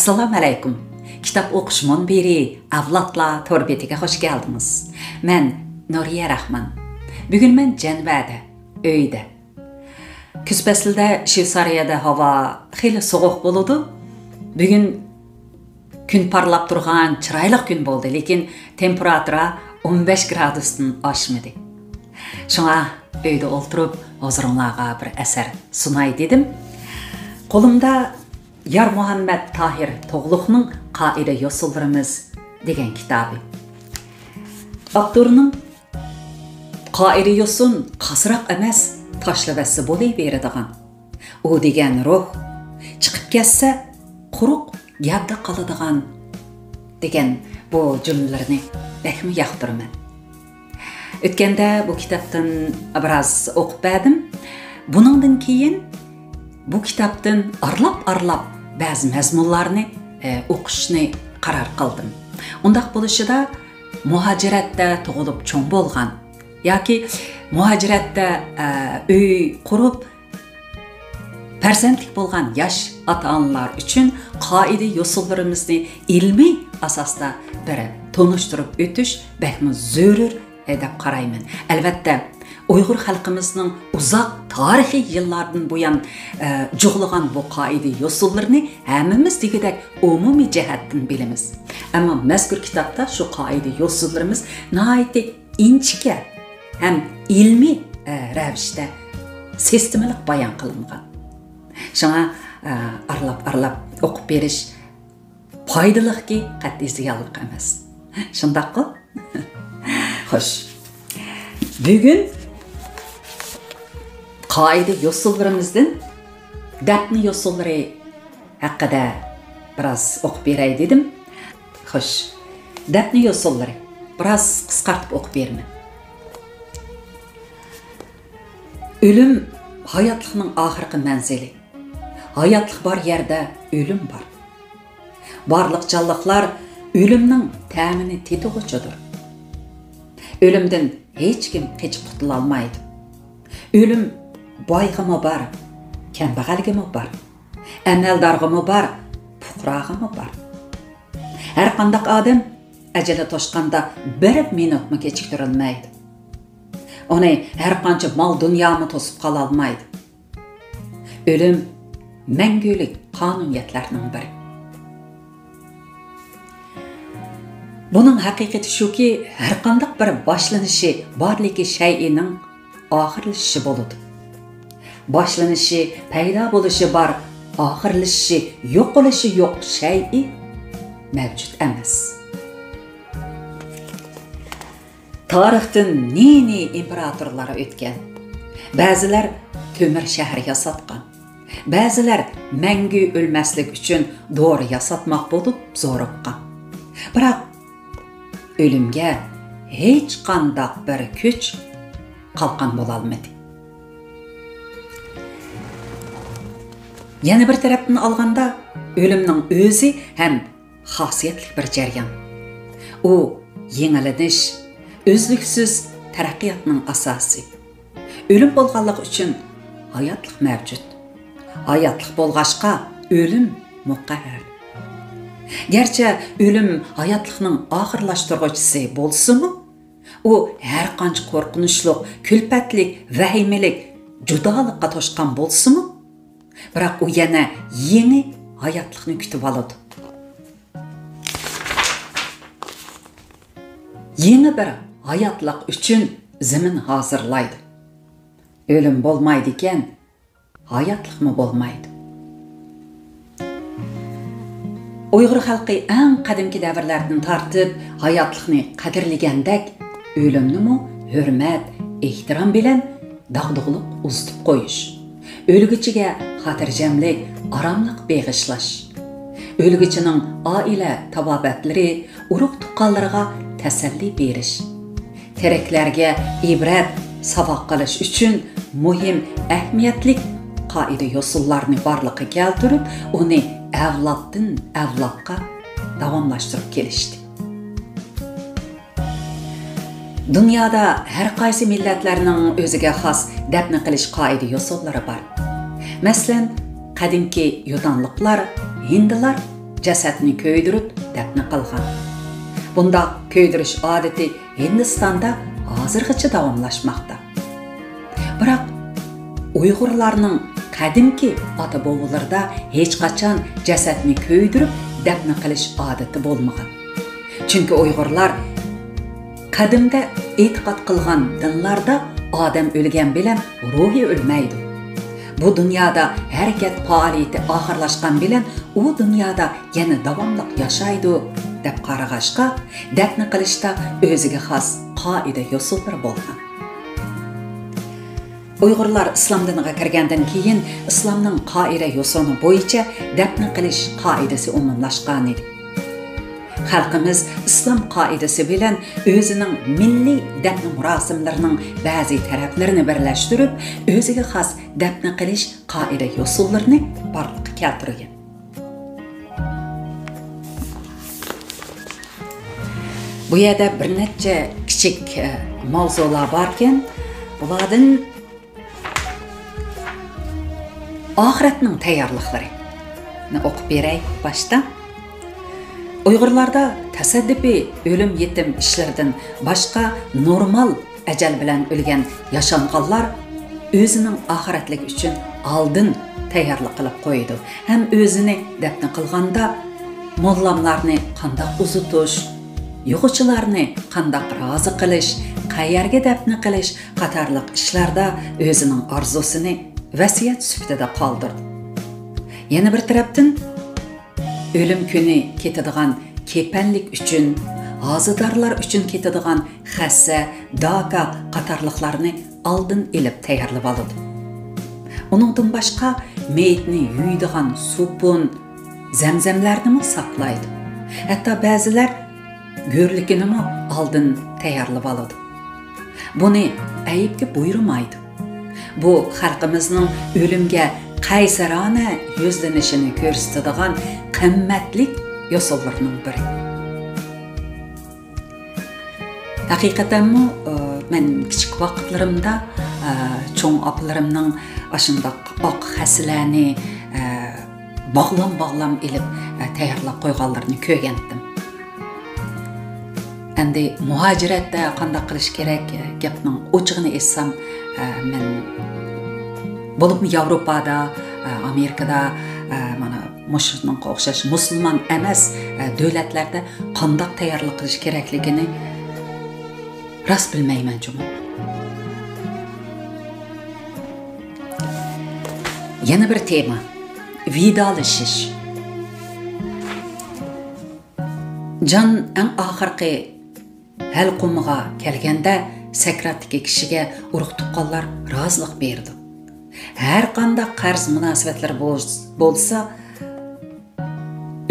Assalamu alaykum. Kitap o'qish munbiri avlodlar to'rbetiga xush keldiniz. Men Nuriya Rahman. Bugun men Janvada, uyda. Kuz faslida Shveysariyada havo xeyli sovuq bo'ladi. Bugun kun parlab turgan chiroyli kun bo'ldi, lekin temperatura 15 gradusdan oshmadi. Shunga uyda o'tirib, hozirlarga bir asar sunay dedim. Qo'limda Yar Muhammad Tahir To'g'liqning Qoida yo'sullarimiz degan kitobi. Avtorining qoida yo'sun qasroq emas, tashlavasi bo'laveradigan. U degan ruh chiqib ketsa, quruq yodda qoladigan degan bu jumlalarni bekmi yoqtiraman. O'tganda bu kitobdan biroz o'qib berdim. Buningdan keyin bu kitobdan arlab ba'zi mazmunlarni o'qishni qaror qildim. Undaq bo'lishida muhojiratda tug'ilib cho'ng bo'lgan yoki muhojiratda uy qurib farzandlik bo'lgan yosh ota-onalar uchun qoida yo'sullarimizni ilmiy asosda bir tanishtirib o'tish bekmi zarur deb qarayman. Albatta Uyghur xalqimizning uzoq tarixiy yillardan buyon jug'lagan bu qoida yo'sullarni hammamiz degidek umumiy jihatdan bilamiz. Ammo mazkur kitobda shu qoida yo'sullarimiz nihoyatda inchika ham ilmiy ravishda sistemalik bayon qilingan. Shunga arlab o'qib berish foydaliqki qat'iy ziyonliq emas. Shundaqmi? Xo'sh. Bugun qoida yo'sullarimizdan dafn yo'sullari haqida biroz o'qib beray dedim. Xo'sh, dafn yo'sullari biroz qisqartib o'qib beraman. O'lim hayotlikning oxirgi manzili. Hayotlik bor yerda o'lim bor. Barliq jonliqlar o'limning ta'mini tetug'ichidir. O'limdan hech kim qochib qutula olmaydi. O'lim boyg'imi bor, kambag'algimi bor, amaldorg'imi bor, fuqrog'imi bor. Har qanday odam ajali toshqanda bir minutmi kechiktirilmaydi. Uni har qancha mol dunyomi to'sib qola olmaydi. O'lim mangulik qonuniyatlarning biri. Bunun haqiqati shuki, har qanday bir boshlanishi borligi shay'ining oxirlashishi bo'ladi. Boshlanishi, paydo bo'lishi bor, oxirlashishi, yo'q bo'lishi yo'q shay'i mavjud emas. Tarixdan ne imperatorlar o'tgan. Ba'zilar ko'mir shahar yasatgan. Ba'zilar mangu o'lmaslik uchun dori yasatmoq bo'lib zo'riqqan. Biroq o'limga hech qanday bir kuch qalqon bo'la olmadi. Yana bir tarafdan olganda, o'limning o'zi ham xosiyatli bir jarayon. U yengilanish, o'zliksiz taraqqiyotning asosi. O'lim bo'lganlik uchun hayotlik mavjud. Hayotlik bo'lg'achqa o'lim muqarrar. Gerçi ölüm hayatlıqның ahırlaştırğıcısı bolsunmu? O her qancha qorqunçluq, külpetlik, vahimelik, judalıqqa toşqan bolsunmu? Biroq o yana yeni hayatlıqni kütüp aladı. Yeni bir hayatlık üçün zemin hazırlaydı. Ölüm bolmaydı iken, hayatlık mı bolmaydı? Uyghur xalqi eng qadimki davrlardan tortib hayotlikni qadrlagandek, o'limni hurmat, ehtirom bilan dog'dug'liq uzitib qo'yish. O'lguchiga xotirjamlik, oromlik beg'ishlash. O'lguchining oila tabobatlari, urug' tuqqanlariga tasalli berish. Teraklarga ibrat, savoq qilish uchun muhim, ahamiyatli qoida yo'sullarni borliqqa keltirib, uni avloddan avlodga davomlashtirib kelishdi. Dunyoda har qaysi millatlarning o'ziga xos dafn qilish qoida yo'sullari bor. Masalan, qadimki yudanlıqlar, hindilar jasadni ko'ydirib dafn qilgan. Bunda ko'ydirish odati Hindistonda hozirgacha davomlashmoqda. Biroq Uyg'urlarning qadimki ota-bobolarida hech qachon jasadni ko'ydirib dafn qilish odati bo'lmagan. Chunki Uyg'urlar qadimda e'tiqod qilgan dinlarda odam o'lgan bilan ruhi o'lmaydi. Bu dunyoda harakat faoliyati oxirlashgan bilan u dunyoda yana davomli yashaydi deb qarag'ashqa dafn qilishda o'ziga xos qoida usullar bo'lgan. Uyg'urlar islom diniga kirgandan keyin islomning qoida usuli bo'yicha dafn qilish qoidasi umumlashgan edi. Xalqimiz islom qoidasi bilan o'zining milliy dafn murosimlarining ba'zi taraflarini birlashtirib, o'ziga xos dafn qilish qoida usullarini barliqqa keltirgan. Bu yerda bir necha kichik mavzular borken, bulardan oxiratning tayyorliqlarini o'qib beray boshda. Uyg'urlarda tasaddufiy o'lim yetim ishlardan boshqa normal ajal bilan o'lgan yashanganlar o'zining oxiratlik uchun oldin tayyorlik qilib qo'ydi. Ham o'zini dafn qilganda mollamlarni qanday uzutish, yo'qchilarni qanday rozi qilish, qayerga dafn qilish qatorliq ishlarda o'zining orzusini vasiyat sifatida qoldirdi. Yana bir tarafdan o'lim kuni ketadigan kepanlik uchun, hozirdarlar uchun ketadigan xassa, daka qatorliqlarni oldin elib tayyorlab oldi. Uningdan boshqa meyitni yuydigan supun, zamzamlarni saqlaydi. Hatto ba'zilar go'rlikini oldin tayyorlab oldi. Buni ayibga buyurmaydi. Bu xalqimizning o'limga qaysarona yuzlanishini ko'rsatadigan qimmatli usullarning biri. Haqiqatan men kichik vaqtlarimda cho'ng opalarimning ashundaq oq xasilani bog'lam ilib tayyorlab qo'yganlarini ko'rgandim. Endi muhojiratda qanday qilish kerak gapning o'chig'ini etsam, men bo'libmi Yevropada, Amerikada mana mushunga o'xshash musulmon emas davlatlarda qanday tayyorlik qilish kerakligini rost bilmayman juma. Yana bir tema: vidolashish. Jon eng oxirgi halqumiga kelganda sakratdagi kishiga urug' tuqqanlar rozilik berdi. Her qanday qarz munosabatlar bo'lsa,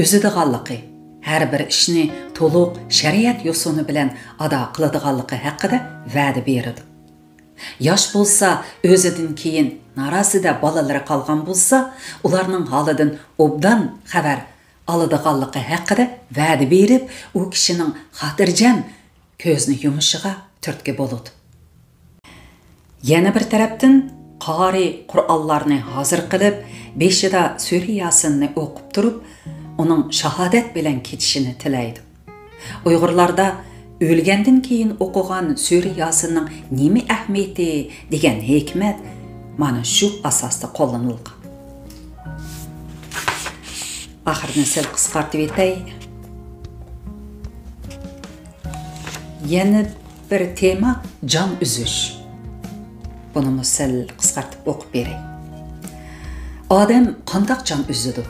o'zidiganligi, har bir ishni to'liq shariat yosuni bilan ado qiladiganligi haqida va'da berdi. Yosh bo'lsa, o'zidan keyin narasida bolalari qolgan bo'lsa, ularning holidan obdan xabar oladiganligi haqida va'da berib, u kishining xotirjam ko'zni yumishiga turtki bo'ldi. Yana bir tarafdan qori Qur'onlarni hozir qilib, beshida Sura Yasinni o'qib turib, uning shahodat bilan ketishini tilaydi. Uyg'urlarda o'lgandan keyin o'qigan Sura Yasinning nima ahamiyati degan hikmat mana shu asosda qo'llanilgan. Oxirini sel qisqartib etay. Yana bir tema jon uzish. Bunu sel qisqartib o'qib beray. Odam qanday jon uzidi?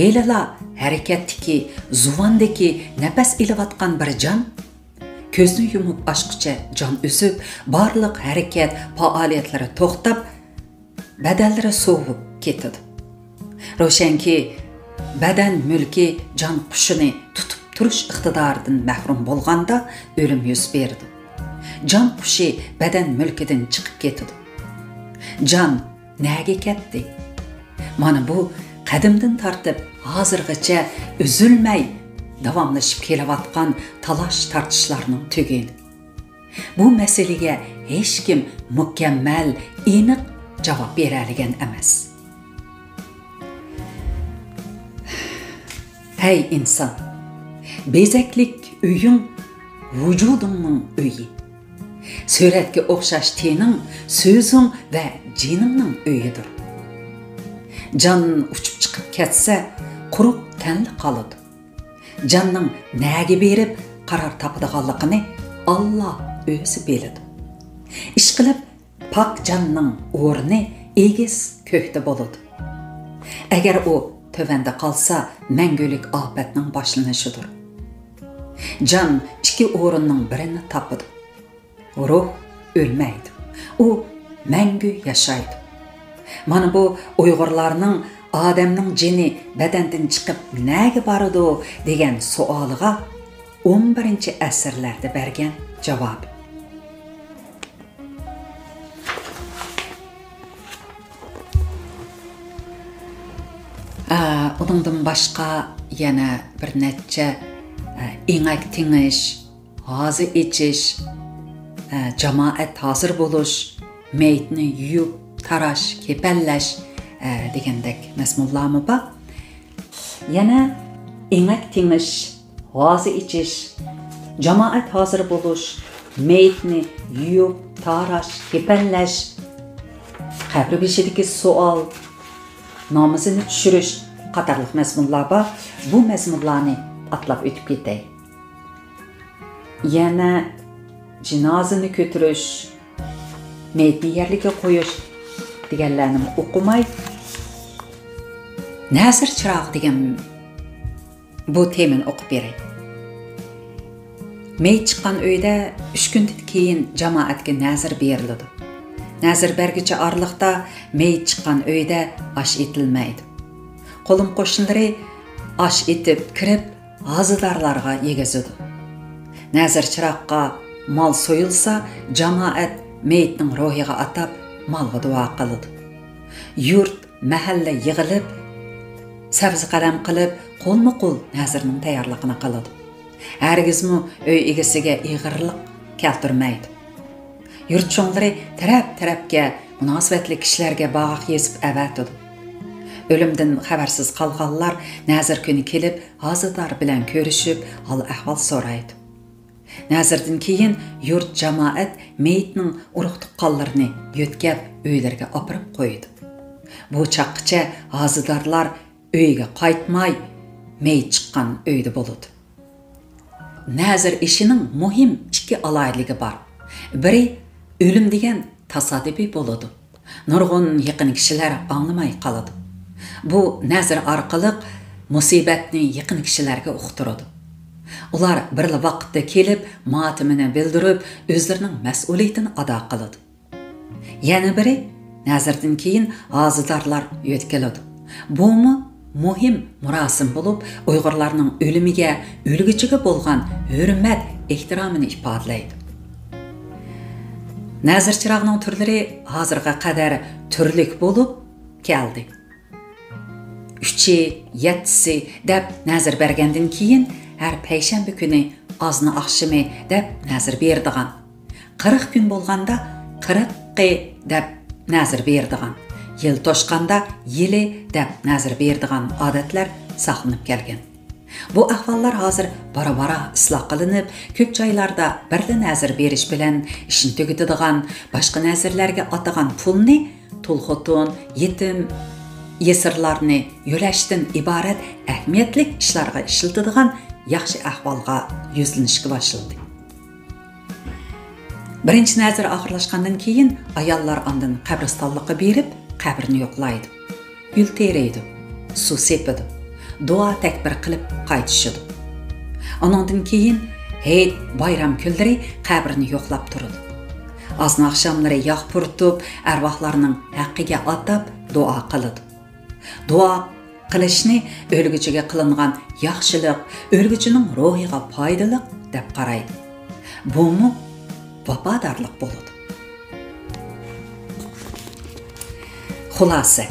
Elala harakatdagi, zuvandagi nafas ilayotgan bir jon ko'zni yumib ochqicha jon uzib, barliq harakat faoliyatlari to'xtab, badallari sovib ketadi. Ro'shanki badan mulki jon qushini tutib turish iqtidoridan mahrum bo'lganda o'lim yuz berdi. Jon qushi badan mulkidan chiqib ketdi. Jon nega ketdi? Mana bu qadimdan tortib hozirgacha uzilmay davomlashib kelayotgan talash tartishlarning tugini. Bu masalaga hech kim mukammal, aniq javob bera olgan emas. Hey insan, bezeklik uyun vücudunun üyi. Suretke okşaş tenin, sözün ve cininin üyidir. Can uçup çıkıp ketse, kurup tenli kalıdı. Canның näge berip karar tapıdığanlığını Allah özü bilidi. İş qilib, pak canның orni egiz kökte boludu. Eğer o tövende kalsa, məngülük afetinin başlanışıdır. Can iki orunның birini tapıdı. Ruh ölmeydi. O məngü yaşaydı. Mana bu Uygurlarning Ademning jini bedenden çıkıp näge barıdı degen sualıga 11. əsrlərdə bergen cavab. Onundan başka yana bir netçe iňek tiňiş, hazı içiş, cemaat hazır boluş, meyitini yuyup, taraş, kepelleş degendek mesmullamı ba. Yana iňek tiňiş, hazı içiş, cemaat hazır boluş, meyitini yuyup, taraş, kepelleş, kabri beşidiki sual, namazını düşürüş qatarlıq məzmunlar var. Bu məzmunlarını atlab ötüp ketey. Yana cinazını götürüş, meyitni yerlikə qoyuş degenlerini okumay. Nazır çırağı degen bu temin okup berey. Meyit çıqqan öyde 3 günden keyin cemaatke nazır berildi. Nazır bergiçe arlıqta meyit çıqqan öyde aş etilmeydi. Kolum qoşunları aş etip kirip azıdarlarga yegizidi. Nazır çıraqqa mal soyulsa cemaat meyitning ruhiga atab malga dua qılıdı. Yurt, mahalle yığılıp, sabzi qalam qilib, qo'lma-qo'l nazirning tayyorligini qiladi. Hargizmi öy egasiga ig'irlik keltirmaydi. Yurt cho'nglari taraf-tarafga munosabatli kishilarga bag'aq yezib avatadi. Ölümden xabarsiz qalğanlar nazir kuni kelib, hazırdar bilan ko'rishib, hol-ahvol so'raydi. Nazirdan keyin yurt cemaat meyitning urug' tuqqanlarini yo'tkab uylarga opirib qo'ydi. Bu chaqqicha hazırdarlar uyga qaytmay meyit chiqqan uyda bo'ladi. Nazir ishining muhim ikki alaylığı var. Biri ölüm degan tasodifiy bo'ladi. Nurg'un yaqin kishilar anglamay qoladi. Bu nazir orqali musibatni yaqin kishilarga uqtiradi. Ular bir vaqtda kelib, matimini bildirib, o'zlarining mas'uliyatini ado qiladi. Yana biri nazirdan keyin azıdarlar yo'tkiladi. Bu muhim murasim bo'lib, Uyg'urlarning o'limiga, o'lguchiga bo'lgan hurmat, ehtiromini ifodalaydi. Nazir chirog'ning turlari hozirga qadar turlik bo'lib keldi. 3'i, 7'si deb nazir bergandan keyin her peyshanba kuni ozini oqshimi deb nazir berdigan. 40 kun bo'lganda 40 deb nazir berdigan. Yil to'shqanda yili deb nazir berdigan odatlar saqlanib kelgan. Bu ahvollar hozir bara-bara isloh qilinib, ko'p joylarda birda nazir berish bilan ishni tugitadigan, boshqa nazirlarga atagan pulni tulxotun, yetim, yesirlarni yo'lashdan iborat ahamiyatli ishlarga ishlatadigan yaxshi ahvolga yuzlanishga boshladi. Birinchi nazir oxirlashgandan keyin ayollar ondan qabristonlikqa berib, qabrini yo'qlaydi. Gul tereydi, suv sepadi, duo takbir qilib qaytishadi. Ondan keyin hayit bayram kunlari qabrini yo'qlab turadi. Azn oqshomlari yog' puritib, arvohlarning haqqiga atab duo qiladi. Duo qilishni o'lguchiga qilingan yaxshilik, o'lguchining ruhiga foydali deb qaraydi. Bu vafodorlik bo'ladi. Xulasa,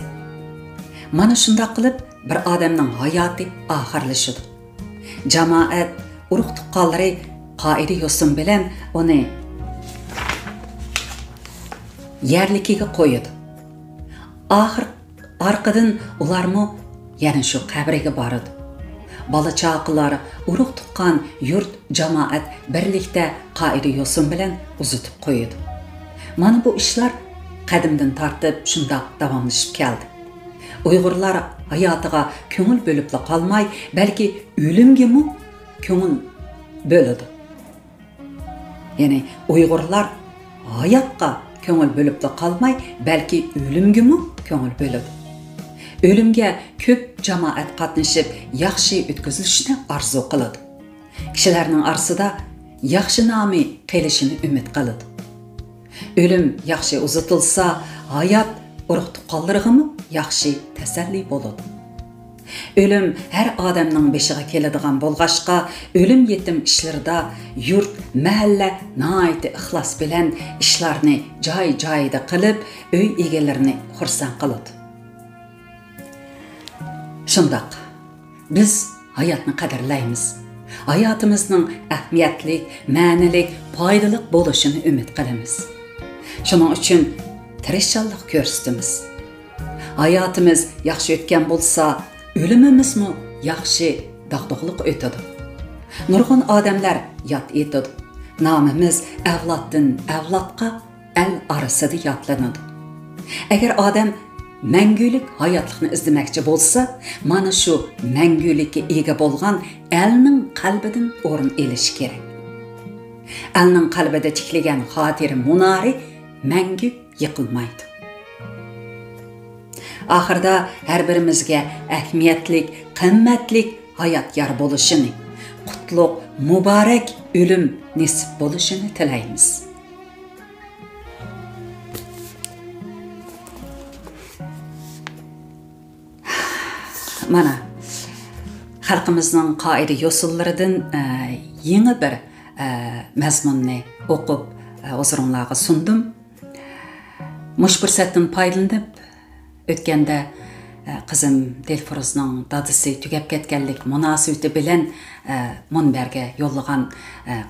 mana shunda qilib bir odamning hayoti oxirlashadi. Jamoat urug' tuqqanlari qoida yo'sin bilan uni yerlikiga qo'yadi. Arqadan ularmi yana shu qabriga boradi. bala çağılar, urug' tuqqan yurt, jamoat birlikda qoida yo'sin bilan uzitib qo'ydi. Mana bu ishlar qadimdan tortib shundoq davomlashib keldi. Uyg'urlar hayotiga ko'ngil bo'libla qolmay, balki o'limga mu ko'ngil bo'ladi. Ya'ni Uyg'urlar hayotga ko'ngil bo'libla qolmay, balki o'limga mu ko'ngil bo'ladi. O'limga ko'p jamoat qatnashib, yaxshi o'tkazilishni orzu qiladi. Kishilarning orasida yaxshi nomi qilishini umid qiladi. O'lim yaxshi uzatilsa, hayot urug' tuqqanlarga yaxshi tasalli bo'ladi. O'lim har odamning beshiga keladigan bo'lg'ashqa, o'lim yetim ishlarida yurt, mahalla nihoyat ixlos bilan ishlarni joy-joyida qilib, uy egalarini xursand qiladi. Shundoq biz hayotni qadrlaymiz. Hayotimizning ahamiyatli, ma'nili, foydali bo'lishini umid qilamiz. Shuning uchun tirishchilik ko'rsatamiz. Hayotimiz yaxshi o'tgan bo'lsa, o'limimizmi yaxshi dog'dug'liq o'tadi. Nurg'un odamlar yod etadi. Nomimiz avloddan avlodga el orasida yodlanadi. Agar odam mangulik hayotlikni izlamoqchi bo'lsa, mana shu mangulikka ega bo'lgan elning qalbidan o'rin olish kerak. Elning qalbida tiklagan xotira munori mangu yiqilmaydi. Oxirida har birimizga ahamiyatlik, qimmatlik hayot yor bo'lishini, qutlug', muborak o'lim nasib bo'lishini tilaymiz. Mana xalqimizning qoida yo'sullaridan yangi bir mazmunni o'qib o'zingizlarga sundim. Mush fursatdan foydalanib o'tganda qizim Dilfuruzning dadisi tugab ketganlik munosabati bilan munbarga yo'llagan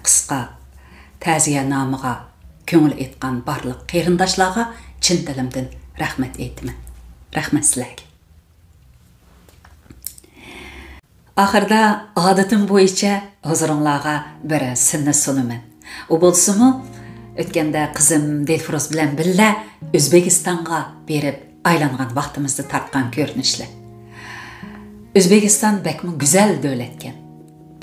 qisqa ta'ziya nomiga ko'ngil etgan barliq qarindoshlarga chin dilimdan rahmat aytaman. Rahmat sizlarga. Oxirida odatim bo'yicha huzuringizga bir sinni sunaman. U bo'lsa-mu o'tganda qizim Dilfuruz bilan birga O'zbekistonga berib aylangan vaqtimizda tartgan ko'rinishlar. O'zbekiston bakmi go'zal davlatkan.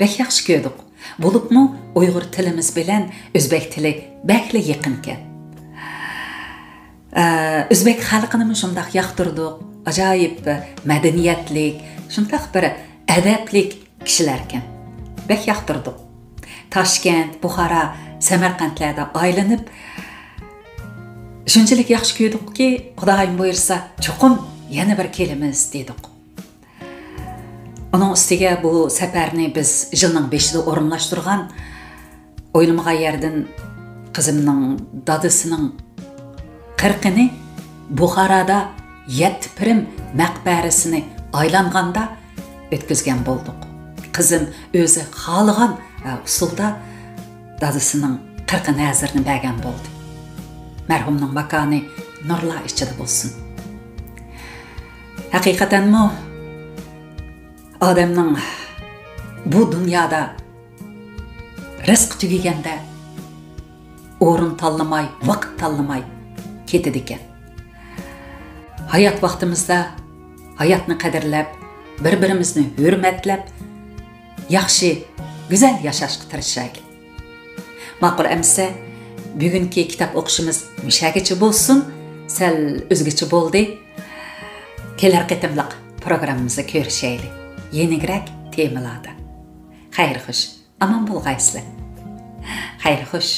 Bak yaxshi ko'rdik. Bo'libmi Uyg'ur tilimiz bilan o'zbek tili bakli yaqinkan. O'zbek xalqini shundoq yoqtirdik. Ajoyib madaniyatlik, shundoq bir adablik kishilarkan. Bak yoqtirdik. Toshkent, Buxoro, Samarqandlarda aylanib shunchalik yaxshi ko'rdikki, Xudoyim buyursa, cho'qim yana bir kelamiz dedik. Onun ustiga bu safarni biz yilning 5-ida o'rinlashtirgan, o'ylamagan yerdan qizimning dadisining 40-ni Buxoroda 7 pirim maqbarasini aylanganda o'tkazgan bo'ldik. Qizim o'zi xohlagan usulda dadisining 40 nazirini bergan bo'ldi. Merhumning makoni nurlar ichida bo'lsin. Haqiqatanmi odamning bu dunyoda rizq tugaganda o'rin tanlamay, vaqt tanlamay ketadi ekan. Hayot vaqtimizda hayotni qadrlab, bir-birimizni hurmatlab, yaxshi, go'zal yashashga tirishaylik. Ma'qul amsa bugungi kitob o'qishimiz mushagicha bo'lsin, sal o'zgacha bo'ldi. Kelar qatimliq programmamizda ko'rishaylik. Yeniroq temalarda. Xayr xush, omon bo'lg'aysizlar. Xayr xush.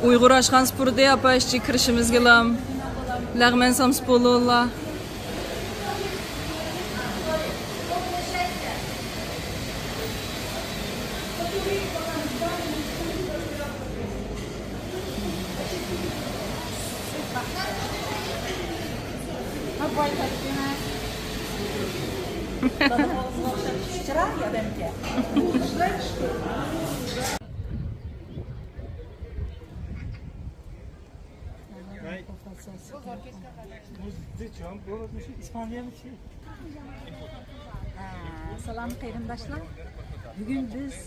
Uyghur aşkan sporu da yapışçı kirişimiz gelam. Lağmen sam spolu. Salam qarindoshlar. Bugun biz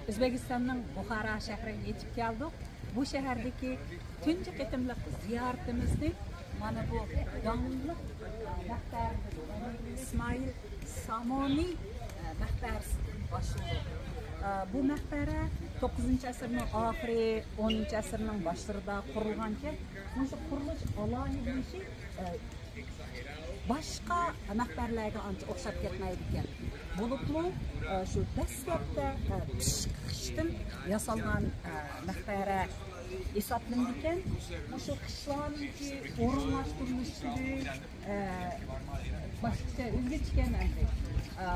O'zbekistonning Buxoro shahriga yetib keldik. Bu shahardagi tunji qitimliq ziyoratimizni mana bu donliq maqbar İsmail Samoniy maqbarasidan boshladik. Bu maqbara 9-asrning oxiri, 10-asrning boshlarida qurilgancha, o'sha qurilish alohidaligi başqa maqbarlarga ancha o'xshab ketmaydi ekan. Bo'libmi, shu dastlabda qishdan yasalgan maqbara hisoblanadi ekan. Shu qishlarniki o'rinlashtirilishi boshqacha o'zgacha ekan.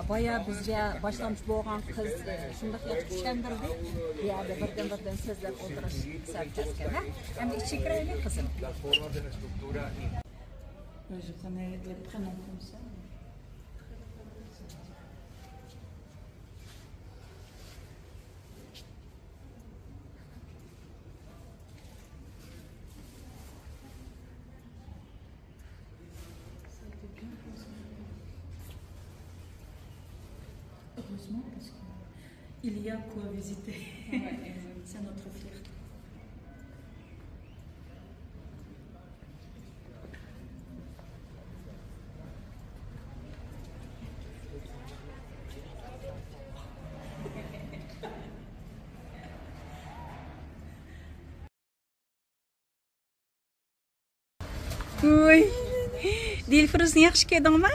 Baya bizga boshlanish bo'lgan qiz shunday yaxshi tushundirdi. Bu yerda birdan so'zlab o'tirish sarkaskan. Endi ichki kiraylik qizim. Je prenais les prénoms comme ça. Heureusement parce qu'il y a quoi visiter. C'est notre fierté. Oui. Dilfruz yaxshi keldingmi?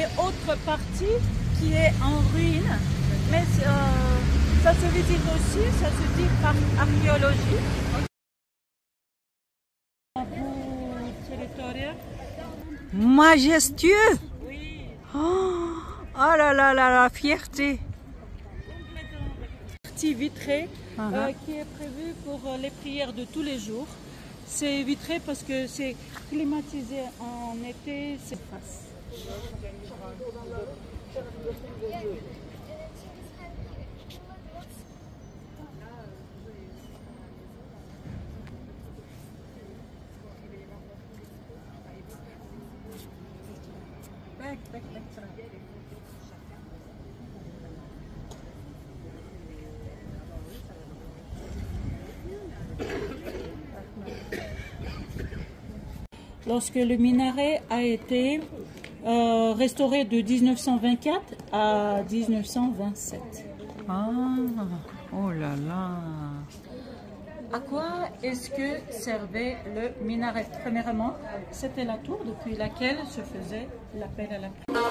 Et autre partie qui est en ruine, mais ça se visite aussi, ça se dit par archéologie. Majestueux. Oui. Oh là là là, la fierté. Partie vitrée qui est prévue pour les prières de tous les jours. C'est vitré parce que c'est climatisé en été, c'est face. lorsque le minaret a été restauré de 1924 à 1927. Ah, oh là là. À quoi est-ce que servait le minaret? Premièrement, c'était la tour depuis laquelle se faisait l'appel à la prière.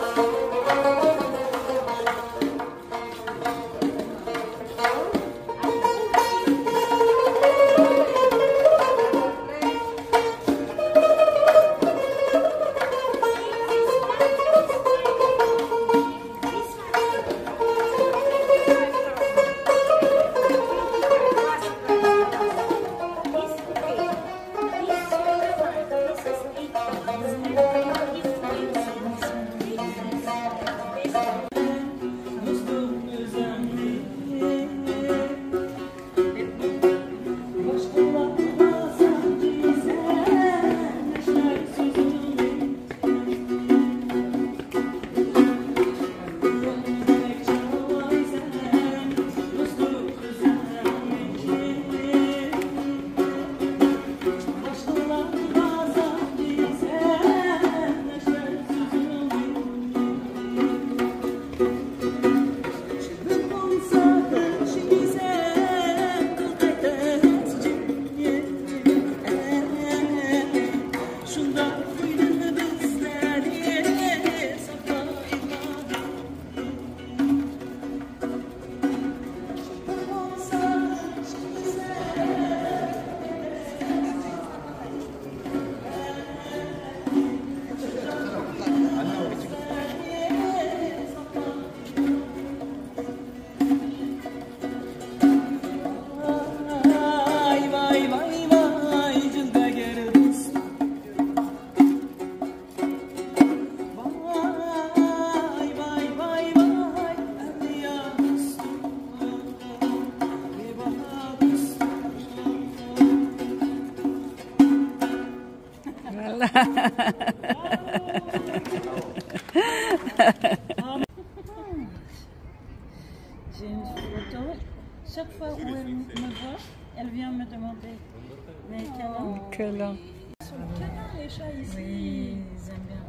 J'ai une photo. Chaque fois où elle me voit, elle vient me demander mais Quel an. Ils sont canins les chats ici. Oui, ils aiment bien.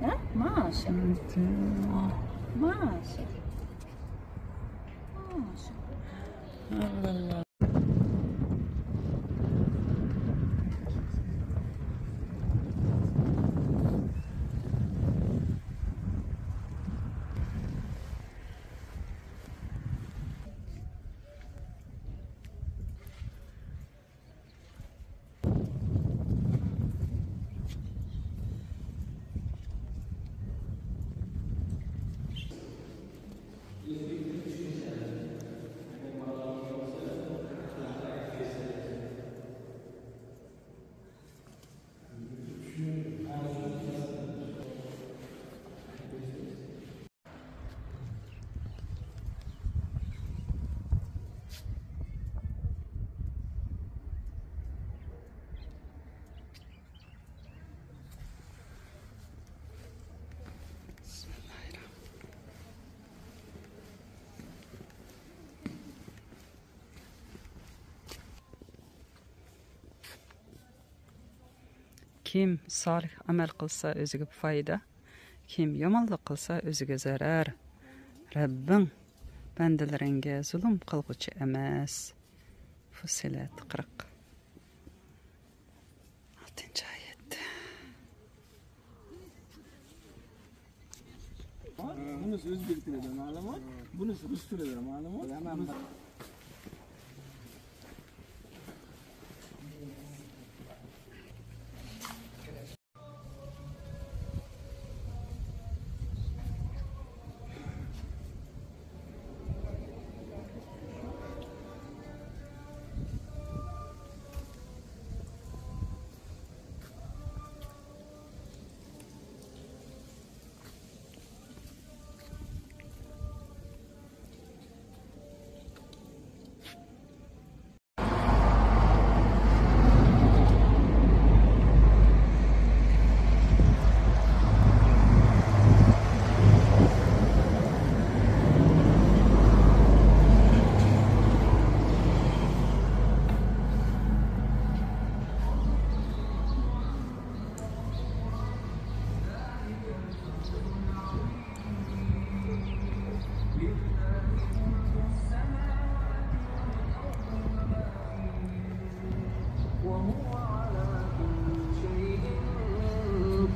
Hein? Masha. Masha. Masha. Oh là là. Kim salih amel kılsa özüge fayda, kim yomonlik kılsa özüge zarar. Rabbin bendeleringe zulüm kılgıcı emas. Fussilat 40. 6. ayet. Bunisi o'zbek tilida ma'lumot, bunisi rus tilida ma'lumot.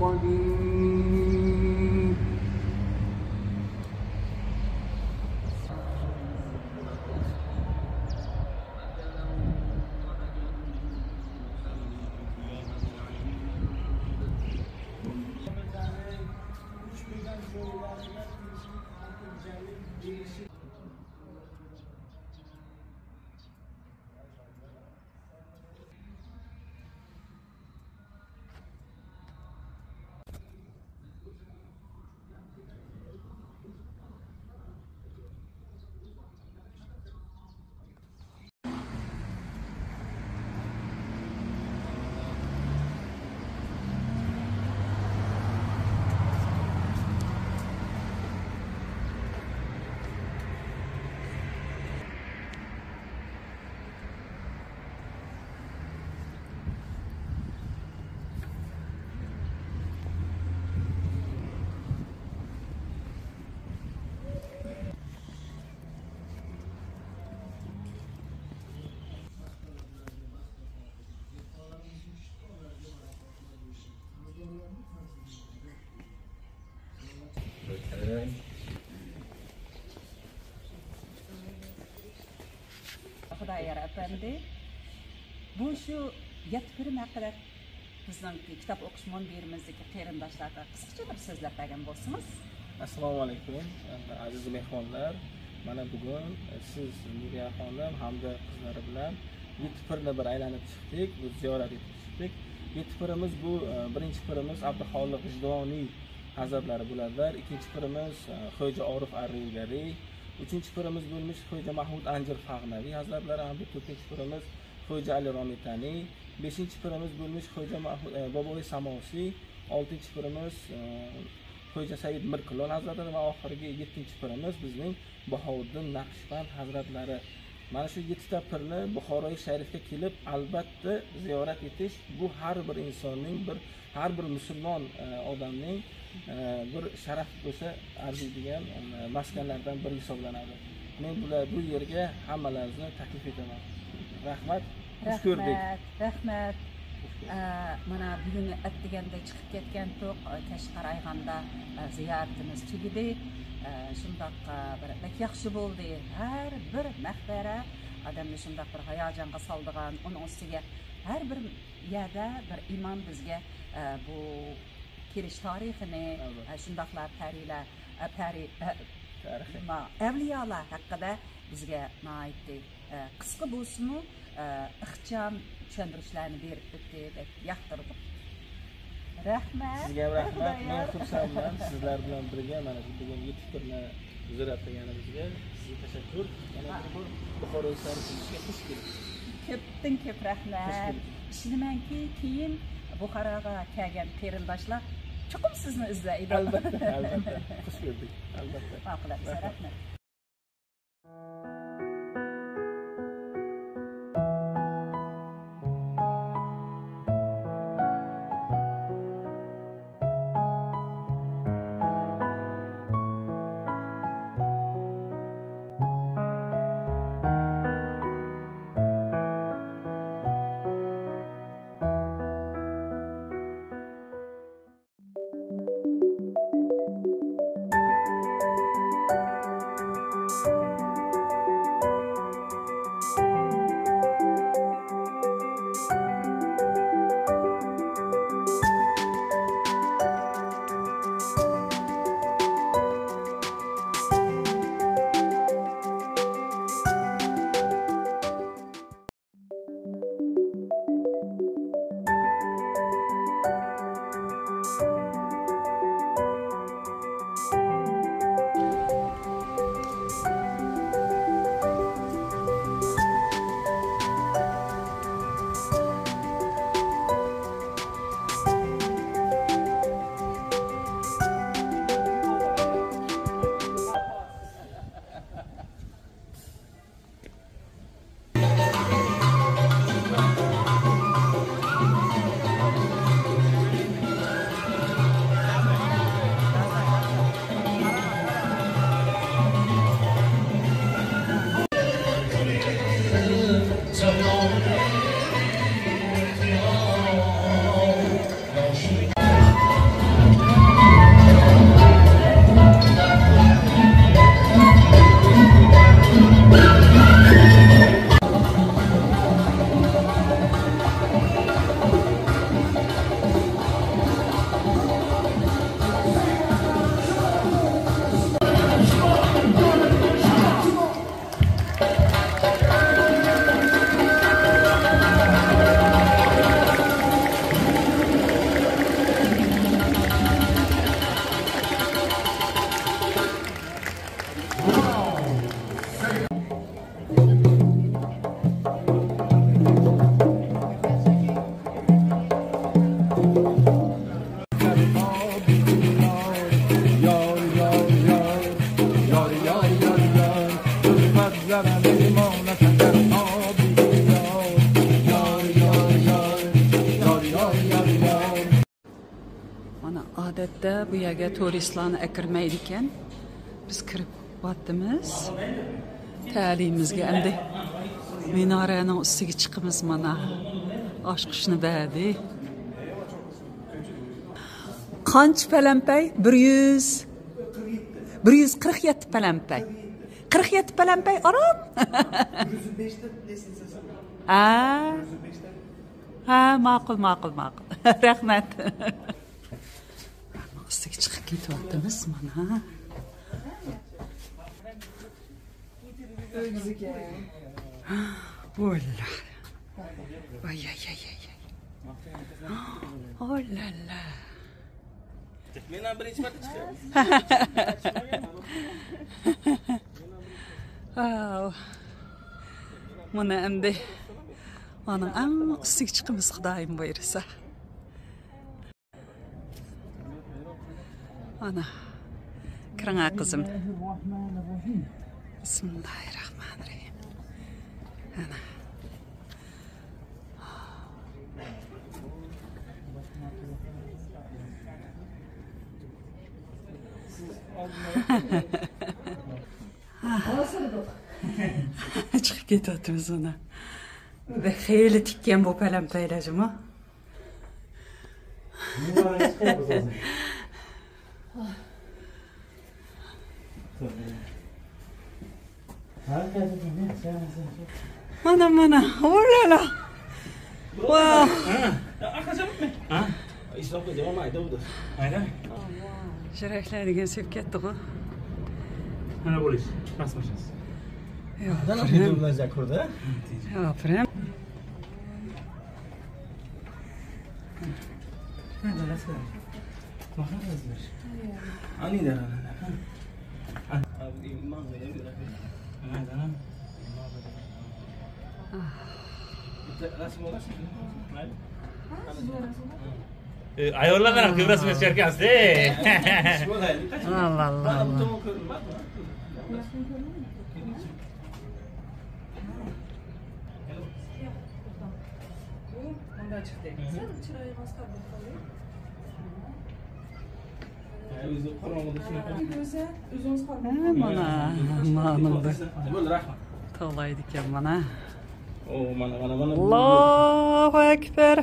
قدير Xudoyor apandi, bu shu yetkirim haqida bizning kitob o'qish munbirimizdagi qarindoshlarga qisqacha bir so'zlab bergan bo'lsangiz. Assalomu alaykum aziz mehmonlar. Mana bugun siz Nuriya xonim hamda qizlari bilan Yetipirni bir aylanib chiqdik, bu ziyorat etib chiqdik. Yetipirimiz bu birinchi pirimiz Abduxoliq Vijdoniy hazratlari bo'ladilar. Ikkinchi pirimiz Xo'ja Orif Arrigari, uchinchi pirimiz bo'lmish Xo'ja Mahmud Anjir Fag'naviy hazratlari hamda to'rtinchi pirimiz Xo'ja Ali Romitani, beshinchi pirimiz bo'lmish Xo'ja Boboy Samosi, oltinchi pirimiz Xo'ja Said Mirqulon hazratlari va oxirgi 7-pirimiz bizning Bahovuddin Naqshband hazratlari. Mana shu 7ta pirni Buxoroy sharifga kelib albatta ziyorat etish bu har bir insonning, har bir musulmon odamning bir sharaf bo'lsa arziydigan maskanlardan biri hisoblanadi. Men bu yerga hammalaringizni taklif etaman. Rahmat. Xush ko'rdik. Rahmat. Mana bugun atdiganda chiqib ketgan to'q Kashqarayg'anda ziyoratimiz tugadi. Shundoq bir yaxshi bo'ldi. Har bir maqbara odamni shundoq bir hayajonga soldigan, uning ustiga har bir yerda bir imom bizga bu kirish tarixini shundoqlar avliyolar haqida bizga aytdi. Qisqa bo'lsin-u ixcham tushuntirishlarni berib o'tdi deb yoqtirdi. Rahmat. Sizga rahmat. Men xursandman sizlar bilan birga mana shu bugun Yetipirni ziyorat qilganimizga sizga tashakkur. Yana bir Buxoroy sharifimizga xush kelibsiz. Ko'pdan ko'p rahmat. Ishonamanki, keyin Buxoroga kelgan qarindoshlar chuqur sizni izlaydi. Albatta, albatta. Xush ko'rdik. Albatta. Rahmat. Albatta bu yerga turistlarni akirmaydi ekan. Biz kirib o'tdimiz. Ta'limimizga endi minoraning ustiga chiqimiz mana. Oshqushni berdi. Qancha palampay? 147 palampay. 47 palampay aram. 105 ta ha, ma'qul. Rahmat. Ustiga chiqib ketyapmiz mana. O'lla. Ay. Oh la la. Men ham birinchi marta chiqyapman. Mana endi onun eng ustiga chiqimiz Xudoyim buyursa. Ana. Kiring qizim. Bismillahirrahmanirrahim. Ana. Çıkıp ketyapmiz ona. Ve xeyli tikkan bu palampaylarimi. Mana. Olala. Wow. İslamga devam aytdi. Aynan. Jiraklar degan sevib ketdi-ku. Mana bo'lish. Rasmashasiz. Yo'q. Qanaqa videolar ko'rdi? Yo'q, prem. Nada, rasm. Mahallazlar. Ani dara. Abi imam ne diyor? Nada. Rasm olasın. Ayollar ham ko'p rasm chizarkansiz. Allah. Mana. Bo'ldi, rahmat. Tog'laydi ekan mana. O mana. Allohu akbar.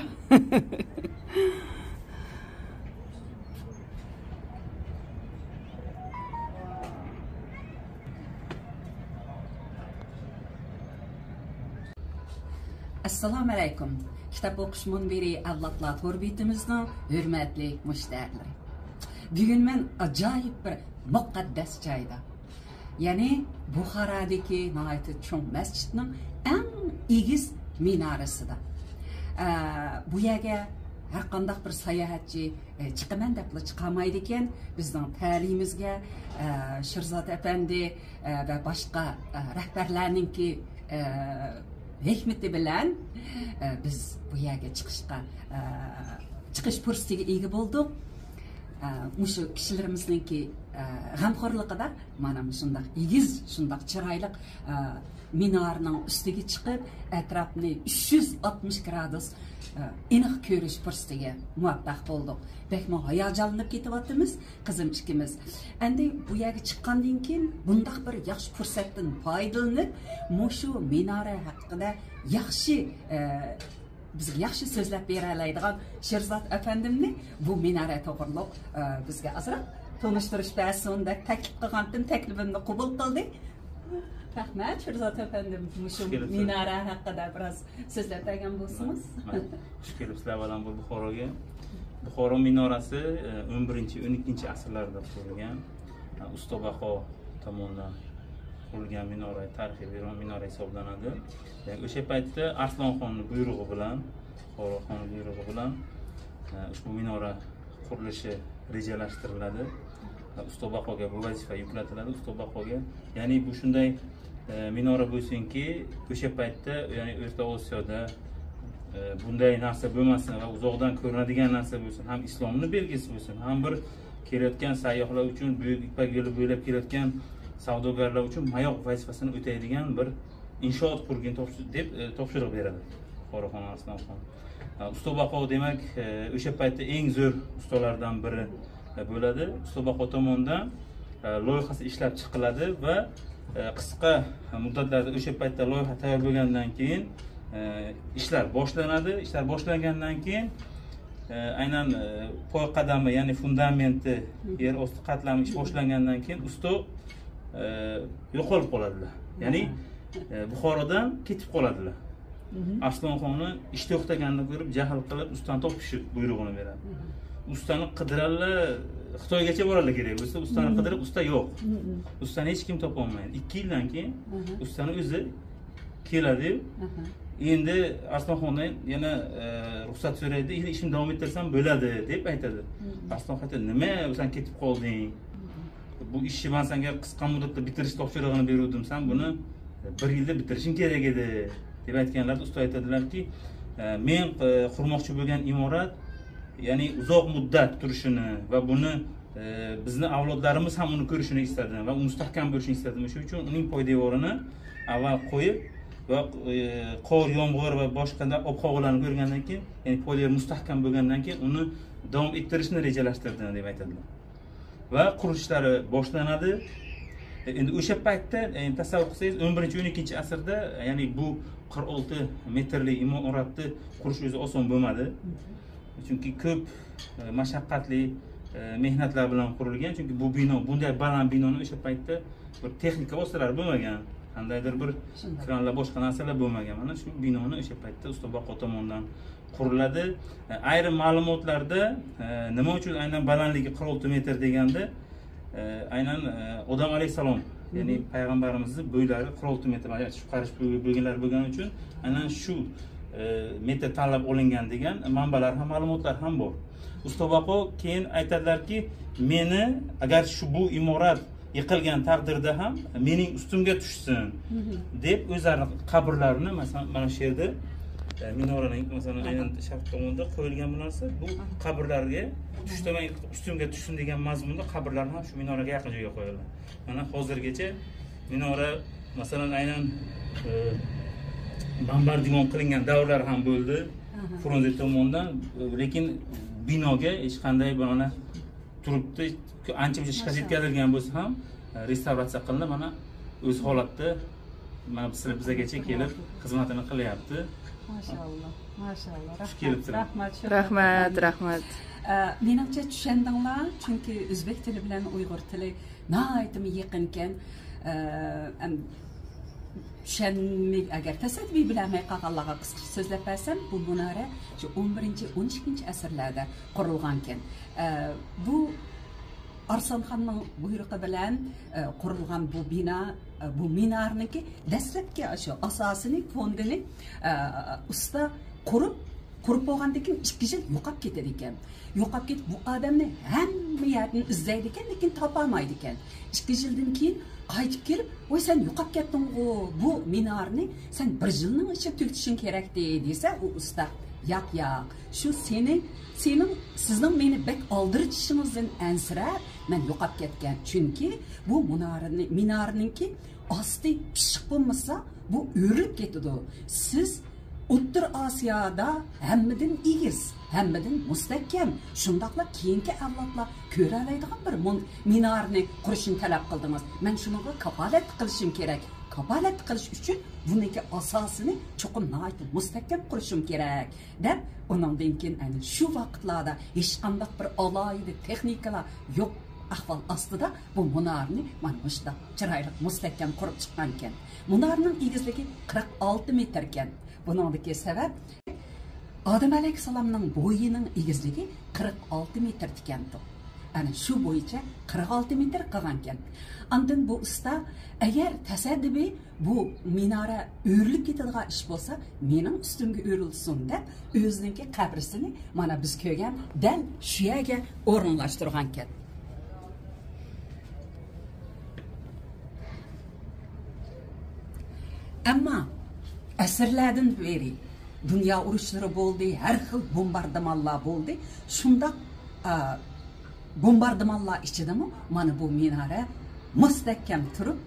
Assalomu alaykum. Kitap o'qish munbiri Avlodlar to'rbitimizning hurmatli mushtariylari. Bugun men ajoyib bir muqaddas joyda, ya'ni Buxorodagi nihoyatda cho'ng masjidning eng egiz minorasida. Bu yerga har qanday bir sayohatchi chiqaman deb chiqolmaydi ekan. Bizning ta'limimizga Shirzod apandi va boshqa rahbarlarningki hikmati bilan biz bu yerga chiqish fursatiga ega bo'ldik. Mushu kishilarimizningki g'amxo'rligida mana shunday egiz, shunday chiroyli minorning ustiga chiqib, atrofni 360 gradus aniq ko'rish fursatiga muvaffaq bo'ldik. Bekmo hayajonlanib ketyapmiz, qizim ikkimiz. Endi bu yerga chiqqandan keyin bunday bir yaxshi fursatdan foydalanib, mushu minora haqida yaxshi bizga yaxshi so'zlab bera oladigan Shirzod afandimni bu minora to'g'riliq bizga azroq tanishtirish ba'sida taklif qilgandim, taklifimni qabul qildi. Rahmat Shirzod afandim, shu minora haqida biroz so'zlab bergan bo'lsangiz. Xush kelibsizlar avvalan bu Buxoroga. Buxoro minorasi 11-12 asrlarda qurilgan. Ustobaqo tomonidan qurilgan minora, tarixiy minora hisoblanadi. O'sha paytda Arslonxonning buyrug'i bilan, Buxoroxon buyrug'i bilan ushbu minora qurilishi rejalashtiriladi. Ustobaqoga bu vazifa yuklatiladi. Ustobaqoga, ya'ni bu shunday minora bo'lsinki, o'sha paytda, ya'ni O'rta Osiyoda bunday narsa bo'lmasin va uzoqdan ko'rinadigan narsa bo'lsin, ham islomning belgisi bo'lsin, ham bir kelayotgan sayyohlar uchun, Buyuk Ipak yo'li bo'ylab kelayotgan savdogarlar uchun mayoq vazifasini o'taydigan bir inshoot qurgin deb topshiriq beradi Buxoroxon Arslonxon. Ustobaqo demak o'sha paytda eng zo'r ustalardan biri bo'ladi. Ustobaxo tomonidan loyihasi ishlab chiqiladi va qisqa muddatlarda o'sha paytda loyiha tayyor bo'lgandan keyin ishlar boshlanadi. Ishlar boshlangandan keyin aynan poy qadami, ya'ni fundamenti, yer osti qatlami ish boshlangandan keyin usto yo'qolib qoladilar. Ya'ni Buxorodan ketib qoladilar. Aslonxonni ish to'xtaganini ko'rib jahl qilib ustani topish buyrug'ini beradi. Ustani qidiradilar, Xitoygacha boradilar kerak bo'lsa, ustani qidirib, usta yo'q. Ustani hech kim topa olmaydi. 2 yildan keyin ustani o'zi keladi. Endi Aslonxondan yana ruxsat so'raydi, ishimni davom ettirsam bo'ladi deb aytadi. Aslonxon aytadi, nima, sen ketib qolding? Bu ishni men senga qisqa muddatda bitirish topshirig'ini beruvdim, sen buni 1 yilda bitirishing kerak edi deb aytganlarda usta aytadilarki, men qurmoqchi bo'lgan imorat, ya'ni uzoq muddat turishini va buni bizni avlodlarimiz ham uni ko'rishini istadim va mustahkam bo'lishini istadim. Shuning uchun uning poydevorini avval qo'yib va qor, yomg'ir va boshqa ob-havolarni ko'rgandan keyin, ya'ni poydevor mustahkam bo'lgandan keyin uni davom ettirishni rejalashtirdim deb aytadilar. Va qurilishlari boshlanadi. Endi o'sha paytda tasavvur qilsangiz 11-12 asrda, ya'ni bu 46 metrli imoratni qurish o'zi oson bo'lmadi. Chunki ko'p mashaqqatli mehnatlar bilan qurilgan. Chunki bu bino, bunday baland binoni o'sha paytda bir texnika vositalari bo'lmagan. Qandaydir bir kranlar, boshqa narsalar bo'lmagan. Mana shu binoni o'sha paytda Ustobaxo tomonidan quriladi. Ayrim ma'lumotlarda nima uchun aynan balandligi 46 metr deganda, aynan Odam alayhisalom, ya'ni payg'ambarimizning bo'ylari 46 metr, shu qarish bo'lganlar bo'lgani uchun aynan shu metr tanlab olingan degan manbalar ham, ma'lumotlar ham bor. Ustobaxo keyin aytadilarki, meni agar bu imorat yiqilgan taqdirda ham mening ustimga tushsin deb o'zlari qabrlarini, masalan, mana shu yerda minoraning masalan aynan sharq tomonda qo'yilgan bu narsa, bu qabrlarga ustimga tushsin degan mazmunda qabrlarni ham shu minoraga yaqin joyga qo'yilgan. Mana hozirgacha minora masalan aynan bombardimon qilingan davrlar ham bo'ldi Frunze tomonidan, lekin binoga hech qanday mana turibdi, ancha shikast yetkazilgan bo'lsa ham restavratsiya qilinib, mana o'z holatda mana bizgacha kelib xizmatini qilyapti. Maşallah, maşallah. Rahmat. Menimcha tushundinglar, chunki o'zbek tili bilan uyg'ur tili nihoyatda yaqinkan. Tushunmay agar tasaddiq bilamay qolganlarga qisqa so'zlab bersam, bu minora shu 11-12 asrlarda qurilgan ekan. Bu Arslanxonning buyrug'i bilan qurilgan bu bino, bu minorniki dastlabki shu asosini, fondini usta qurib bo'lgandan keyin 2 yil yo'qolib ketadi ekan. Yo'qolib ketib, bu odamni hamma yerdan izlaydi ekan, lekin topolmaydi ekan. 2 yildan keyin qaytib kelib, "Voy, sen yo'qolib ketding-ku, bu minorni sen 1 yilning ichida tugatishing kerak" desa, u usta yo'q, shu sizning meni bek oldirishingizdan ansirab men yo'qolib ketgan. Chunki bu minorningki osti pishiq bo'lmasa, bu o'rilib ketadi. Siz O'rta Osiyoda hammadan egiz, hammadan mustahkam, shundaqla keyingi avlodlar ko'ra oladigan bir minorni qurishni talab qildingiz. Men shunga kafolat qilishim kerak. Kafolat qilish uchun buniki asosini cho'qim nayt mustahkam qurishim kerak deb, undan keyin aynan shu vaqtlarda hech qanday bir alohida texnikalar yo'q ahvol ostida bu minorni mana shunda chiroyli mustahkam qurib chiqqan ekan. Minorning egizligi 46 metr ekan. Buningdagi sabab Odam alayhissalomning bo'yining egizligi 46 metr ekan. Ana shu bo'yicha 46 metr qilgan ekan. Ondan bu usta agar tasaddibi bu minora o'rilib ketadigan ish bo'lsa, mening ustimga o'rilsin deb o'zining qabrisini mana biz ko'rgan dal shu yerga o'rinlashtirgan ekan. Ammo asrlardan beri dünya urushlari bo'ldi, har xil bombardimonlar bo'ldi. Shunda bombardimonlar ichidami mana bu minora mustahkam turib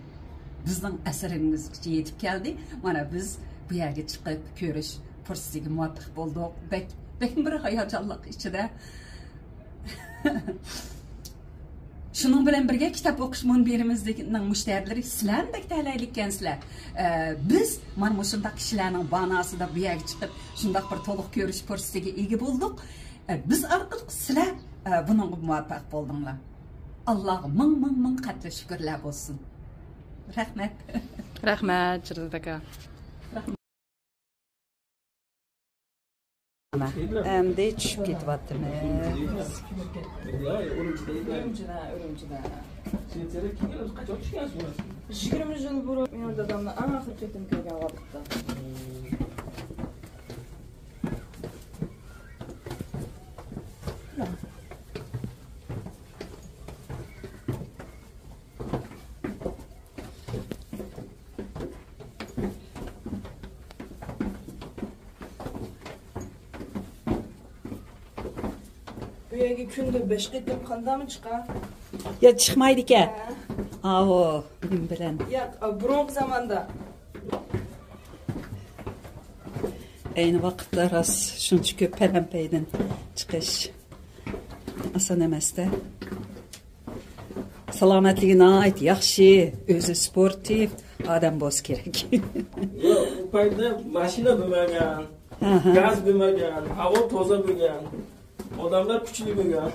bizning asrimizgacha yetib keldi. Mana biz bu yerga chiqib ko'rish fursatiga muvaffaq bo'ldik. Bek bir hayajonliq ichida Şunun bilan birga kitap o'qish munbirimizning mushtariylari sizlardek talaylikkansizlar. Biz mana shunday kishilarning banasida bu yerga chiqib, shunday bir to'liq ko'rish fursatiga ega bo'ldik. Biz orqali sizlar buningga muvaffaq bo'ldinglar. Allohga ming qatli shukrlar bo'lsin. Rahmat. Rahmat, Jirdit aka. Endi tushib ketyapmiz. Urumchida. 20 yil burun men dadamni oxir ketim ko'rgan vaqtda. Bu yerga kunda 5 qitim qandami chiqar? Ya chiqmaydi ekan. Avo, men bilan. Yo'q, burungi zamonda. Ayni vaqtda ras shuncha ko'p palampaydan chiqish oson emas-da. Salomatligini ayt, yaxshi, o'zi sportiv odam bo'lish kerak. Bu paytda mashina bo'lmagan, gaz bo'lmagan, havo toza bo'lgan, odamlar kuchli bo'lgan.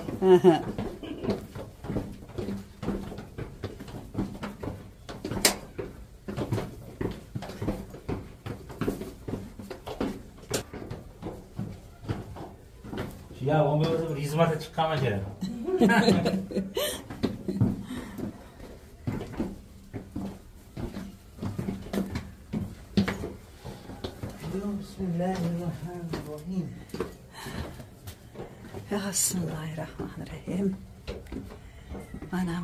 Ya, o böyle bir hizmete çıkamayacak. Bismillahirrahmanirrahim. Bismillahirrahmanirrahim.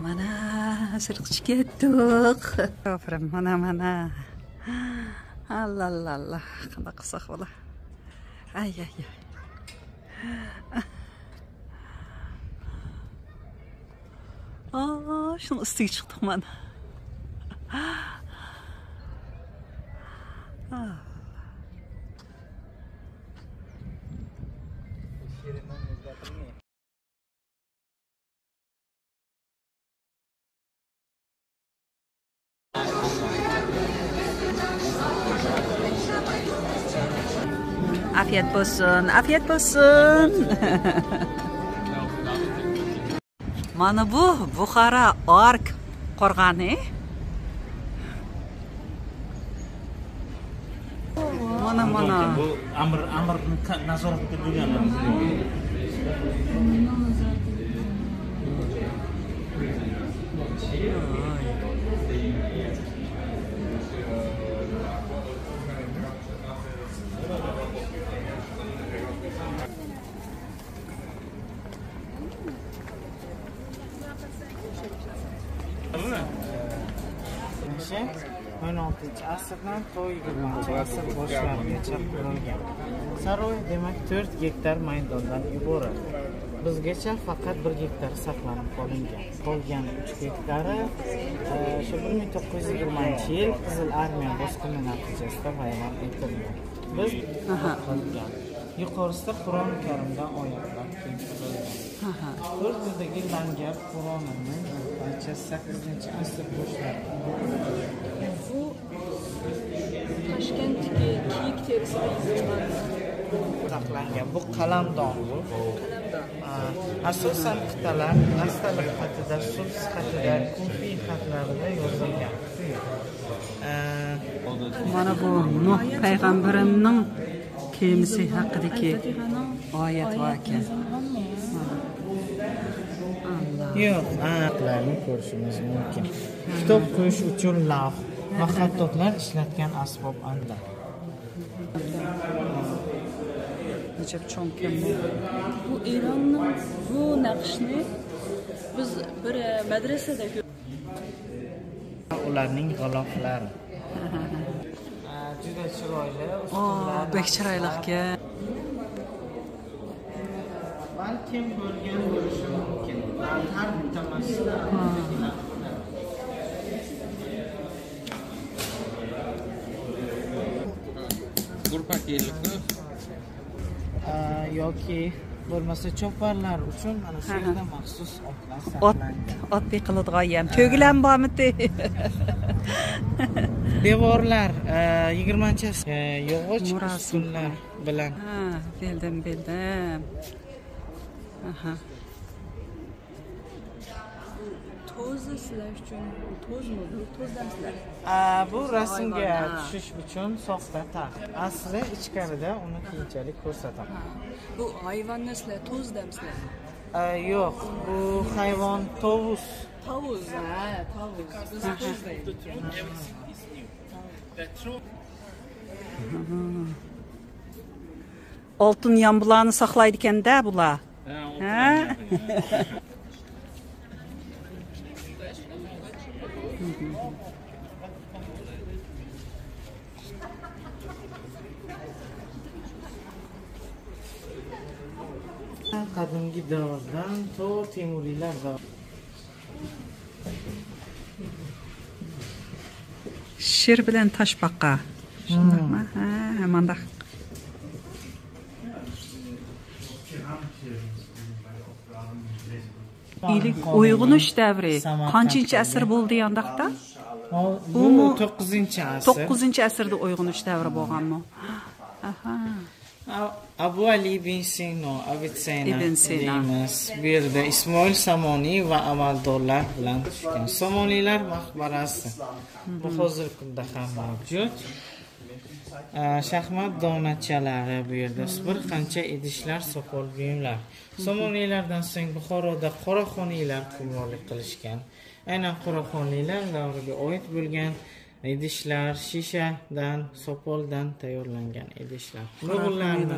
Mana sirqchi ketdik. Aferin, mana. Allah. Qanday qilsak bo'la. Ay. Şunu üstüge çıktık mana. Afiyet olsun. Mana bu Buxara Ark qo'rg'oni. Mana. Bu amr nazorat qilib bo'lgan. Şey, 16. asrdan to 20. asr boshlarigacha qurilgan. Saroy demak 4 gektar maydondan iborat. Bizgacha faqat 1 gektar saqlanib qolingan. Qolgan 3 gektari shu 1920-yil Qizil armiya bosqini natijasida vayron etilgan. Biz qolgan. Yuqorisida Qur'oni Karimdan oyatlar keltirilgan. 4-dagi Langab Qur'onining barchasi 8-asr boshlarida. Bu Toshkentdagi kiyik terisidan yozilgan. Saqlangan bu qalamdon bu. Asosan qitalar nastalik xatida, sub xatida, kufiy xatlarida yozilgan. Mana bu Nuh payg'ambarimning kemisi haqidagi oyat va ekan. Yo'q, ayatlarni ko'rishimiz mumkin. Kitob qo'yish uchun lavh va xattotlar ishlatgan asbob anda. Necap cho'nkan Bu Eronning bu naqshni biz bir madrasada Ularning g'iloflari. Juda chiroyli. bek chiroyli ekan. Balkim ko'rgan bo'lishi mumkin. Har bitta masjidda Grupa kelibdi. yoki bo'lmasa choparlar uchun mana shu yerda maxsus otlar Ot, saqlangan. ot beqiladigan ham. To'gilan bormi? Devorlar 20-chi yog'och Murasim. ustunlar bilan. Ha, bildim. Aha. To'zni sizlar uchun to'zmi bu? To'zdan sizlar. Bu rasmga Hayvon, ha. tushish uchun soxta taq. Asli ichkarida uni keyinchalik ko'rsataman. Bu hayvonni sizlar to'zdamsizlar. Yo'q, bu hayvon tovus. Tovuz, ha, tovuz. Biz to'z deydik. Oltin yambularni saqlaydi ekan-da bular. Ha? Qadimgi davrdan to Temuriylar davri. Shir bilan toshbaqa. Shundaqmi? Ha, mandaq. Uyg'unish davri qanchinchi asr bo'ldi yandaqda? Bu 9-asr. 9-asrda uyg'unish davri bo'lganmi? Aha. Abu Ali ibn Sino, Avicenna Ibn Sina. deymiz. Bu yerda Ismoil Samoniy va amaldorlar bilan tushgan. Somoniylar maqbarasi. Bu hozirgi kunda ham mavjud. Shaxmat donachalari bu yerda, bir qancha idishlar, sopol buyumlar. Somoniylardan so'ng Buxoroda Qoraxoniylar hukmronlik qilishgan. Aynan Qoraxoniylar davriga oid bo'lgan idishlar shishadan, sopoldan tayyorlangan idishlar. Mo'g'ullarning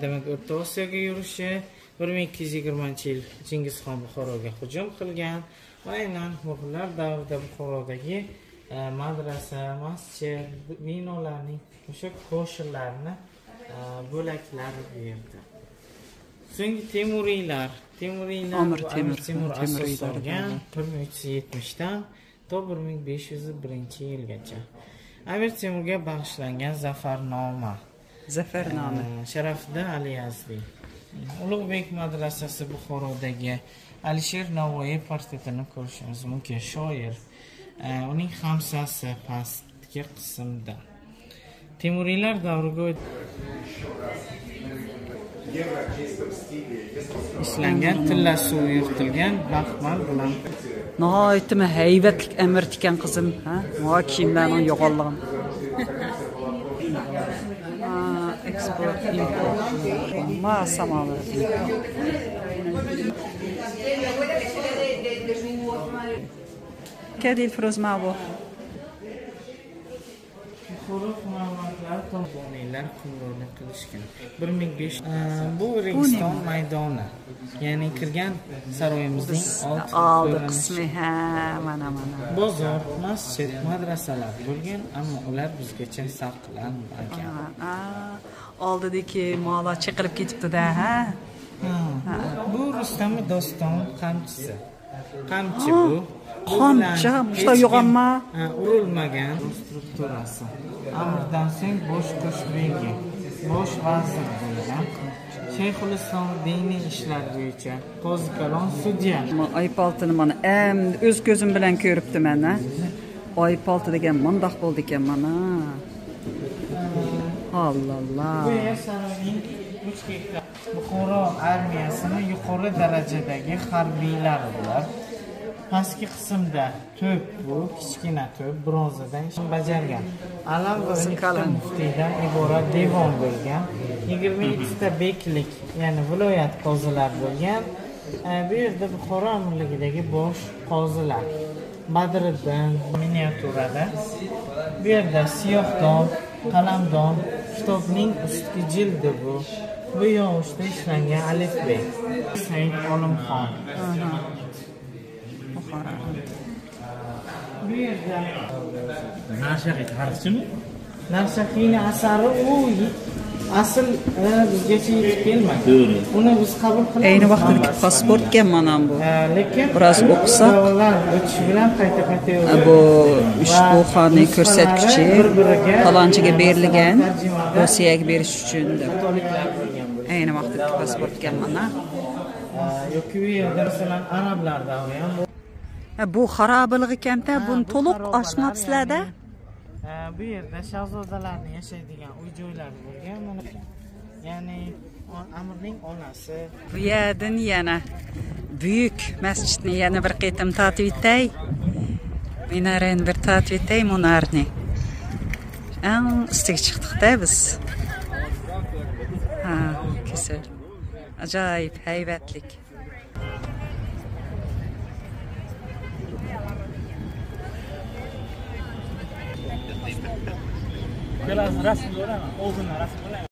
demak O'rta Osiyoga yurishi 1220-yil Chingizxon Buxoroga hujum qilgan. Va aynan Mo'g'ullar davrida Buxorodagi madrasa, masjid, binolarning o'sha qo'shinlarni bo'laklari bu yerda. So'ng Temuriylar Amir Temur asos solgan 1370 dan to 1501-yilgacha. Amir Temurga bag'ishlangan zafarnoma. Sharafda Ali Yazdiy. Ulug'bek madrasasi Buxorodagi Alisher Navoiy portretini ko'rishingiz mumkin. Shoir. Uning hamsasi pastki qismda. Temuriylar davriga ishlangan tilla suv yurtilgan baxmal bilan Nihoyatda haybatlik amir ekan qizim, ha? Mo'a kiyimlarning yo'qollig'im. Export import. Ma samalar. Kadi الفروز معه Qo'riq ma'lumotlar Tomoniylar hukmronlik qilishgan. 1500 bu Registon maydoni. Ya'ni kirgan saroyimizning oldi qismi, ha, mana. Bozor, masjid, madrasalar bo'lgan, ammo ular bizgacha saqlanmagan. Oldidagi mola chiqirib ketibdi-da, ha? Bu Rustamning doston qamchisi. Qamchi bu. Qamchi, bular yo'qmi? Urilmagan strukturasi. Amirdan so'ng bosh qo'shbegi, bosh vazir bo'lgan. Shayxulislom diniy ishlar bo'yicha qo'zi kalon sudya. Oypoltini mana o'z ko'zim bilan ko'ribdiman, ha. Oypolti degan mundoq bo'ldi ekan mana. Allallah. Bu saroyning 3 gektar Buxoro armiyasining yuqori darajadagi harbiylari bular. Pastki qismda to'p bu, kichkina to'p bronzadan bajargan. Alam va muftiydan iborat devon bo'lgan. 22 ta beklik, ya'ni viloyat qozilar bo'lgan. Bu yerda Buxoro amirligidagi bosh qozilar. Badriddin miniaturada. Bu yerda siyohdon, qalamdon, kitobning ustki jildi bu. Bu yoshda ishlangan alifbey. Said Olimxon. Bu yerda Nashaqiy tarixchimi? Naqshbandiyning asari u asl bizgacha yetib kelmadi. To'g'ri. Uni biz qabul qilamiz. Ayni vaqtdagi pasportga mana bu. Lekin biroz o'qisak, o'tish bilan qayta bu ushbu xonning ko'rsatkichi falonchiga berilgan, Rossiyaga berish uchun deb. Ayni vaqtda pasport ekan mana. Yoki u yerda masalan arablarda ham Bu xarobalig ekan-da, buni to'liq ochmabsizlar-da. bu yerda shahzodalarning yashaydigan uy-joylari bo'lgan. Ya'ni Amirning onasi. Bu yerdan yana büyük masjidni yana bir qitim tatib etay. Minarani bir tatib etay munarni. Eng ustiga chiqdik-da biz. Ha, güzel. Acayip haybatlik. Biraz rasm göremem. Oğlunla rasm göremem.